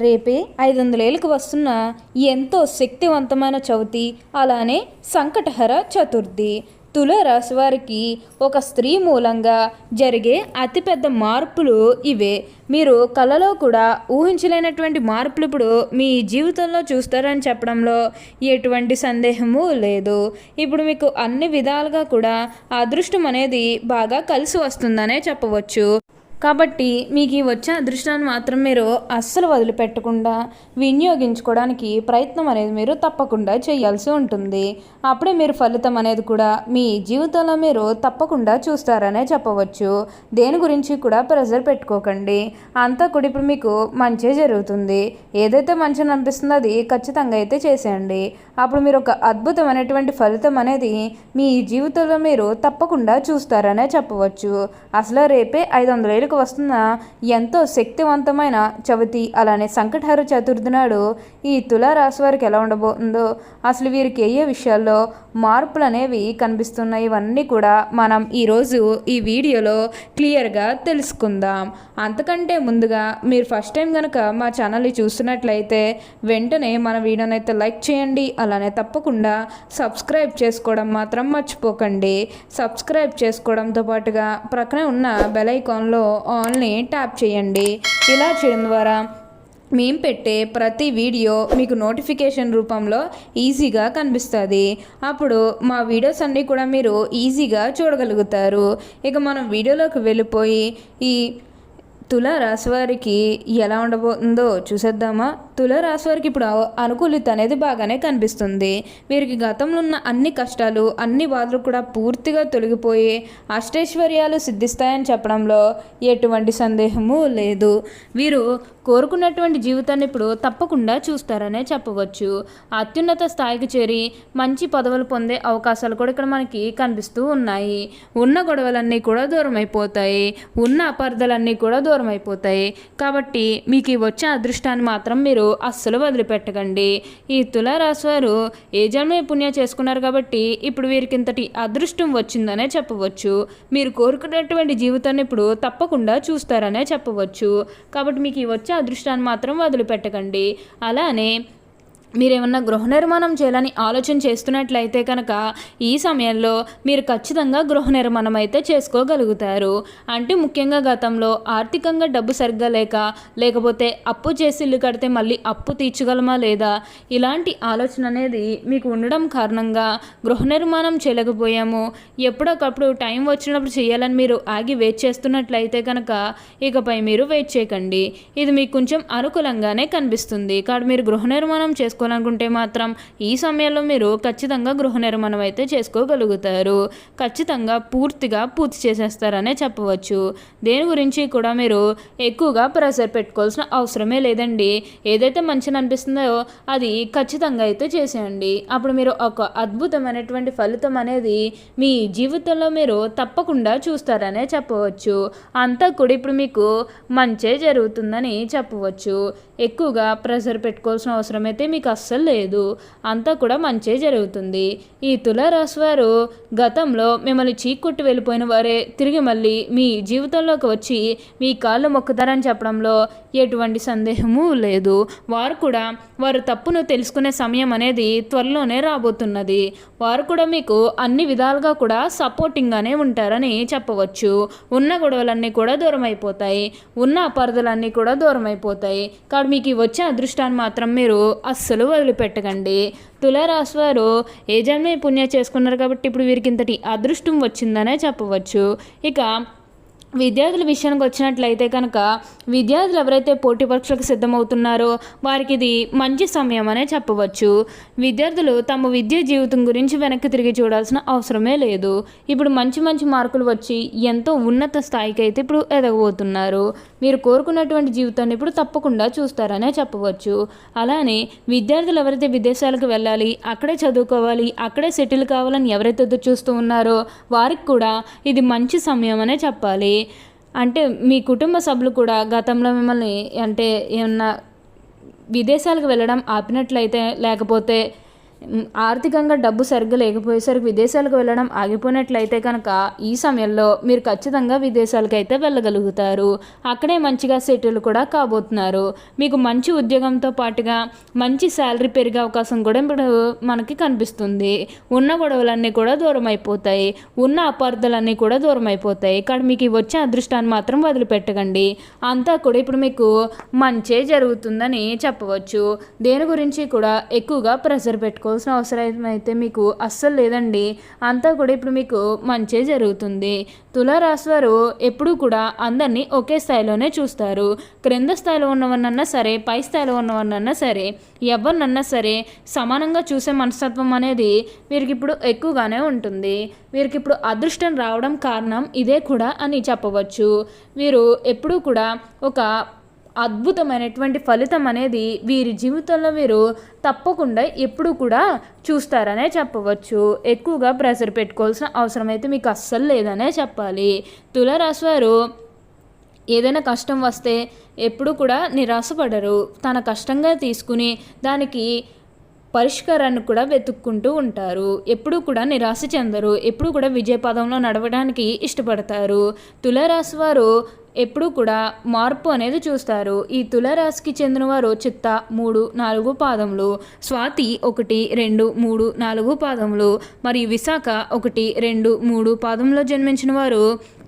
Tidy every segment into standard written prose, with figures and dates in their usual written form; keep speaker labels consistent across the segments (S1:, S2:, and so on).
S1: రేపే 500 ఏళ్ళకి వస్తున్న ఎంతో శక్తివంతమైన చవితి, అలానే సంకటహర చతుర్థి. తులారాశి వారికి ఒక స్త్రీ మూలంగా జరిగే అతిపెద్ద మార్పులు ఇవే. మీరు కలలో కూడా ఊహించలేనటువంటి మార్పులు ఇప్పుడు మీ జీవితంలో చూస్తారని చెప్పడంలో ఎటువంటి సందేహము లేదు. ఇప్పుడు మీకు అన్ని విధాలుగా కూడా అదృష్టం అనేది బాగా కలిసి వస్తుందనే చెప్పవచ్చు. కాబట్టి మీకు ఈ వచ్చే అదృష్టాన్ని మాత్రం మీరు అస్సలు వదిలిపెట్టకుండా వినియోగించుకోవడానికి ప్రయత్నం అనేది మీరు తప్పకుండా చేయాల్సి ఉంటుంది. అప్పుడే మీరు ఫలితం అనేది కూడా మీ జీవితంలో మీరు తప్పకుండా చూస్తారనే చెప్పవచ్చు. దేని గురించి కూడా ప్రెజర్ పెట్టుకోకండి. అంతా కూడా ఇప్పుడు మీకు మంచి జరుగుతుంది. ఏదైతే మంచిని అనిపిస్తుందో అది ఖచ్చితంగా అయితే చేసేయండి. అప్పుడు మీరు ఒక అద్భుతమైనటువంటి ఫలితం అనేది మీ జీవితంలో మీరు తప్పకుండా చూస్తారనే చెప్పవచ్చు. అసలు రేపే 500 ఏళ్ళకి వస్తున్న ఎంతో శక్తివంతమైన చవితి, అలానే సంకటహర చతుర్థి నాడు ఈ తులారాశి వారికి ఎలా ఉండబోతుందో, అసలు వీరికి ఏ విషయాల్లో మార్పులు అనేవి కనిపిస్తున్నాయి, ఇవన్నీ కూడా మనం ఈరోజు ఈ వీడియోలో క్లియర్గా తెలుసుకుందాం. అంతకంటే ముందుగా మీరు ఫస్ట్ టైం కనుక మా ఛానల్ని చూస్తున్నట్లయితే వెంటనే మన వీడియోని అయితే లైక్ చేయండి. అలానే తప్పకుండా సబ్స్క్రైబ్ చేసుకోవడం మాత్రం మర్చిపోకండి. సబ్స్క్రైబ్ చేసుకోవడంతో పాటుగా ప్రక్కనే ఉన్న బెల్ ఐకాన్లో ఆల్ని ట్యాప్ చేయండి. ఇలా చేయడం ద్వారా మేము పెట్టే ప్రతి వీడియో మీకు నోటిఫికేషన్ రూపంలో ఈజీగా కనిపిస్తుంది. అప్పుడు మా వీడియోస్ అన్నీ కూడా మీరు ఈజీగా చూడగలుగుతారు. ఇక మనం వీడియోలోకి వెళ్ళిపోయి ఈ తులారాశి వారికి ఎలా ఉండబోతుందో చూసేద్దామా. తులారాశి వారికి ఇప్పుడు అనుకూలిత అనేది బాగానే కనిపిస్తుంది. వీరికి గతంలో ఉన్న అన్ని కష్టాలు, అన్ని బాధలు కూడా పూర్తిగా తొలగిపోయి అష్టైశ్వర్యాలు సిద్ధిస్తాయని చెప్పడంలో ఎటువంటి సందేహము లేదు. వీరు కోరుకున్నటువంటి జీవితాన్ని ఇప్పుడు తప్పకుండా చూస్తారనే చెప్పవచ్చు. అత్యున్నత స్థాయికి చేరి మంచి పదవులు పొందే అవకాశాలు కూడా ఇక్కడ మనకి కనిపిస్తూ ఉన్నాయి. ఉన్న గొడవలన్నీ కూడా దూరం అయిపోతాయి. ఉన్న అపార్థాలన్నీ కూడా దూరం అయిపోతాయి. కాబట్టి మీకు వచ్చే అదృష్టాన్ని మాత్రం మీరు అస్సలు వదిలిపెట్టకండి. ఈ తులారాశి వారు ఏ జన్మ పుణ్యం చేసుకున్నారు కాబట్టి ఇప్పుడు వీరికి ఇంతటి అదృష్టం వచ్చిందనే చెప్పవచ్చు. మీరు కోరుకున్నటువంటి జీవితాన్ని ఇప్పుడు తప్పకుండా చూస్తారనే చెప్పవచ్చు. కాబట్టి మీకు వచ్చే అదృష్టాన్ని మాత్రం వదిలిపెట్టకండి. అలానే మీరేమన్నా గృహ నిర్మాణం చేయాలని ఆలోచన చేస్తున్నట్లయితే కనుక ఈ సమయంలో మీరు ఖచ్చితంగా గృహ నిర్మాణం అయితే చేసుకోగలుగుతారు. అంటే ముఖ్యంగా గతంలో ఆర్థికంగా డబ్బు సరిగ్గా లేకపోతే అప్పు చేసి ఇల్లు కడితే మళ్ళీ అప్పు తీర్చగలమా లేదా, ఇలాంటి ఆలోచన అనేది మీకు ఉండడం కారణంగా గృహ నిర్మాణం చేయలేకపోయాము, ఎప్పుడొకప్పుడు టైం వచ్చినప్పుడు చేయాలని మీరు ఆగి వెయిట్ చేస్తున్నట్లయితే కనుక ఇకపై మీరు వెయిట్ చేయకండి. ఇది మీకు కొంచెం అనుకూలంగానే కనిపిస్తుంది. కాబట్టి మీరు గృహ నిర్మాణం అనుకుంటే మాత్రం ఈ సమయంలో మీరు ఖచ్చితంగా గృహ నిర్మాణం అయితే చేసుకోగలుగుతారు. ఖచ్చితంగా పూర్తి చేసేస్తారనే చెప్పవచ్చు. దేని గురించి కూడా మీరు ఎక్కువగా ప్రెషర్ పెట్టుకోవాల్సిన అవసరమే లేదండి. ఏదైతే మంచిని అనిపిస్తుందో అది ఖచ్చితంగా అయితే చేసేయండి. అప్పుడు మీరు ఒక అద్భుతమైనటువంటి ఫలితం అనేది మీ జీవితంలో మీరు తప్పకుండా చూస్తారనే చెప్పవచ్చు. అంతా కూడా ఇప్పుడు మీకు మంచే జరుగుతుందని చెప్పవచ్చు. ఎక్కువగా ప్రెషర్ పెట్టుకోవాల్సిన అవసరం అయితే మీకు అస్సలు లేదు. అంతా కూడా మంచే జరుగుతుంది. ఈ తులారాశి వారు గతంలో మిమ్మల్ని చీకొట్టి వెళ్ళిపోయిన వారే తిరిగి మళ్ళీ మీ జీవితంలోకి వచ్చి మీ కాళ్ళు మొక్కుతారని చెప్పడంలో ఎటువంటి సందేహము లేదు. వారు తప్పును తెలుసుకునే సమయం అనేది త్వరలోనే రాబోతున్నది. వారు కూడా మీకు అన్ని విధాలుగా కూడా సపోర్టింగ్గానే ఉంటారని చెప్పవచ్చు. ఉన్న గొడవలన్నీ కూడా దూరం అయిపోతాయి. ఉన్న అపార్థాలన్నీ కూడా దూరం అయిపోతాయి. కాబట్టి మీకు వచ్చే అదృష్టాన్ని మాత్రం మీరు అస్సలు వదిలిపెట్టకండి. తులారాశి వారు ఏ జన్మే పుణ్యం చేసుకున్నారు కాబట్టి ఇప్పుడు వీరికి ఇంతటి అదృష్టం వచ్చిందనే చెప్పవచ్చు. ఇక విద్యార్థుల విషయానికి వచ్చినట్లయితే కనుక విద్యార్థులు ఎవరైతే పోటీ పరీక్షలకు సిద్ధమవుతున్నారో వారికి ఇది మంచి సమయం అనే చెప్పవచ్చు. విద్యార్థులు తమ విద్యా జీవితం గురించి వెనక్కి తిరిగి చూడాల్సిన అవసరమే లేదు. ఇప్పుడు మంచి మార్కులు వచ్చి ఎంతో ఉన్నత స్థాయికి అయితే ఇప్పుడు ఎదగబోతున్నారు. మీరు కోరుకున్నటువంటి జీవితాన్ని ఇప్పుడు తప్పకుండా చూస్తారనే చెప్పవచ్చు. అలానే విద్యార్థులు ఎవరైతే విదేశాలకు వెళ్ళాలి, అక్కడే చదువుకోవాలి, అక్కడే సెటిల్ కావాలని ఎవరైతే ఎదురు చూస్తూ ఉన్నారో వారికి కూడా ఇది మంచి సమయం అనే చెప్పాలి. అంటే మీ కుటుంబ సభ్యులు కూడా గతంలో మిమ్మల్ని అంటే ఏమన్నా విదేశాలకు వెళ్ళడం ఆపినట్లయితే, లేకపోతే ఆర్థికంగా డబ్బు సరిగ్గా లేకపోయేసరికి విదేశాలకు వెళ్ళడం ఆగిపోయినట్లయితే కనుక ఈ సమయంలో మీరు ఖచ్చితంగా విదేశాలకు అయితే వెళ్ళగలుగుతారు. అక్కడే మంచిగా సెటిల్ కూడా కాబోతున్నారు. మీకు మంచి ఉద్యోగంతో పాటుగా మంచి శాలరీ పెరిగే అవకాశం కూడా ఇప్పుడు మనకి కనిపిస్తుంది. ఉన్న గొడవలన్నీ కూడా దూరం అయిపోతాయి, ఉన్న అపార్థాలన్నీ కూడా దూరం అయిపోతాయి. ఇక్కడ మీకు వచ్చే అదృష్టాన్ని మాత్రం వదిలిపెట్టకండి. అంతా కూడా ఇప్పుడు మీకు మంచే జరుగుతుందని చెప్పవచ్చు. దేని గురించి కూడా ఎక్కువగా ప్రెషర్ పెట్టుకోవాల్సిన అవసరం అయితే మీకు అస్సలు లేదండి. అంతా కూడా ఇప్పుడు మీకు మంచే జరుగుతుంది. తులారాశి వారు ఎప్పుడూ కూడా అందరినీ ఒకే స్థాయిలోనే చూస్తారు. క్రింద స్థాయిలో ఉన్నవన్నన్నా సరే, పై స్థాయిలో ఉన్నవన్నన్నా సరే, ఎవరినన్నా సరే సమానంగా చూసే మనస్తత్వం అనేది వీరికి ఇప్పుడు ఎక్కువగానే ఉంటుంది. వీరికి ఇప్పుడు అదృష్టం రావడం కారణం ఇదే కూడా అని చెప్పవచ్చు. వీరు ఎప్పుడూ కూడా ఒక అద్భుతమైనటువంటి ఫలితం అనేది వీరి జీవితంలో వీరు తప్పకుండా ఎప్పుడు కూడా చూస్తారనే చెప్పవచ్చు. ఎక్కువగా ప్రెషర్ పెట్టుకోవాల్సిన అవసరం అయితే మీకు అస్సలు లేదనే చెప్పాలి. తులారాశి వారు ఏదైనా కష్టం వస్తే ఎప్పుడు కూడా నిరాశపడరు. తన కష్టంగా తీసుకుని దానికి పరిష్కారాన్ని కూడా వెతుక్కుంటూ ఉంటారు. ఎప్పుడూ కూడా నిరాశ చెందరు. ఎప్పుడూ కూడా విజయపదంలో నడవడానికి ఇష్టపడతారు. తులారాశి వారు ఎప్పుడూ కూడా మార్పు అనేది చూస్తారు. ఈ తులారాశికి చెందిన వారు చిత్త 3, 4 పాదములు, స్వాతి 1, 2, 3, 4 పాదములు మరియు విశాఖ 1, 2, 3 పాదంలో జన్మించిన వారు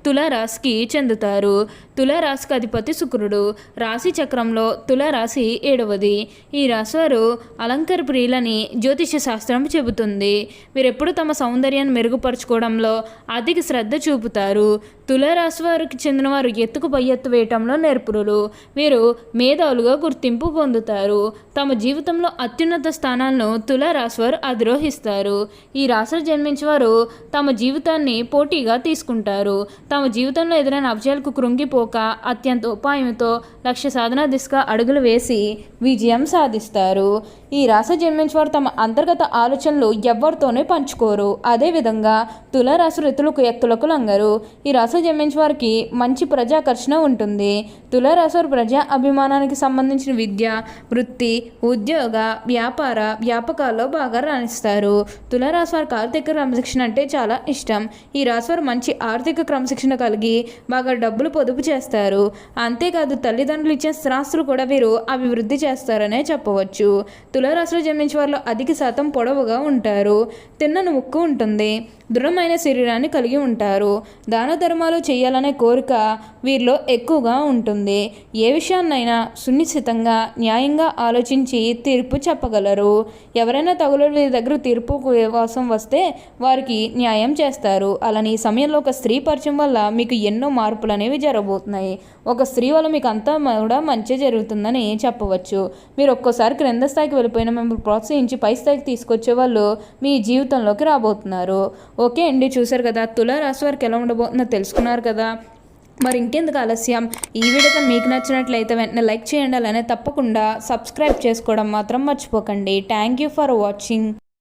S1: తులారాశికి చెందుతారు. తులారాశికి అధిపతి శుక్రుడు. రాశి చక్రంలో తులారాశి 7వది. ఈ రాశివారు అలంకార ప్రియులని జ్యోతిష శాస్త్రం చెబుతుంది. వీరెప్పుడు తమ సౌందర్యాన్ని మెరుగుపరచుకోవడంలో అధిక శ్రద్ధ చూపుతారు. తులారాశి వారికి చెందిన వారు ఎత్తుకు పై ఎత్తు వేయటంలో నేర్పురులు. వీరు మేధావులుగా గుర్తింపు పొందుతారు. తమ జీవితంలో అత్యున్నత స్థానాలను తులారాశి వారు అధిరోహిస్తారు. ఈ రాశిలో జన్మించేవారు తమ జీవితాన్ని పోటీగా తీసుకుంటారు. తమ జీవితంలో ఎదురైన అపజయాలకు కృంగిపోక అత్యంత ఉపాయంతో లక్ష్య సాధన దిశగా అడుగులు వేసి విజయం సాధిస్తారు. ఈ రాశి జన్మించేవారు తమ అంతర్గత ఆలోచనలు ఎవరితోనే పంచుకోరు. అదేవిధంగా తులారాశి ఋతులకు ఎత్తులకు లంగరు. ఈ రాశి జన్మించే వారికి మంచి ప్రజాకర్షణ ఉంటుంది. తులారాశి వారు ప్రజా అభిమానానికి సంబంధించిన విద్య, వృత్తి, ఉద్యోగ, వ్యాపార వ్యాపకాల్లో బాగా రాణిస్తారు. తులారాశి వారికి ఆర్థిక క్రమశిక్షణ అంటే చాలా ఇష్టం. ఈ రాశి వారు మంచి ఆర్థిక క్రమశిక్షణ కలిగి బాగా డబ్బులు పొదుపు చేస్తారు. అంతేకాదు తల్లిదండ్రులు ఇచ్చే స్థిరాస్తులు కూడా వీరు అభివృద్ధి చేస్తారనే చెప్పవచ్చు. తులారాశిలో జన్మించే వారిలో అధిక శాతం పొడవుగా ఉంటారు. తిన్నని ముక్కు ఉంటుంది. దృఢమైన శరీరాన్ని కలిగి ఉంటారు. దాన ధర్మాలు చేయాలనే కోరిక వీరిలో ఎక్కువగా ఉంటుంది. ఏ విషయాన్నైనా సునిశ్చితంగా న్యాయంగా ఆలోచించి తీర్పు చెప్పగలరు. ఎవరైనా తగులు వీరి దగ్గర తీర్పు కోసం వస్తే వారికి న్యాయం చేస్తారు. అలానే ఈ సమయంలో ఒక స్త్రీ పరిచయం వల్ల మీకు ఎన్నో మార్పులు అనేవి జరగబోతున్నాయి. ఒక స్త్రీ వల్ల మీకు అంతా కూడా మంచి జరుగుతుందని చెప్పవచ్చు. మీరు ఒక్కోసారి క్రింద స్థాయికి వెళ్ళిపోయిన మిమ్మల్ని ప్రోత్సహించి పై స్థాయికి తీసుకొచ్చే వాళ్ళు మీ జీవితంలోకి రాబోతున్నారు. ఓకే అండి, చూసారు కదా తులారాశి వారికి ఎలా ఉండబోతుందో తెలుసుకున్నారు కదా. మరి ఇంకెందుకు ఆలస్యం, ఈ వీడియో మీకు నచ్చినట్లయితే వెంటనే లైక్ చేయండి. అలానే తప్పకుండా సబ్స్క్రైబ్ చేసుకోవడం మాత్రం మర్చిపోకండి. Thank you for watching.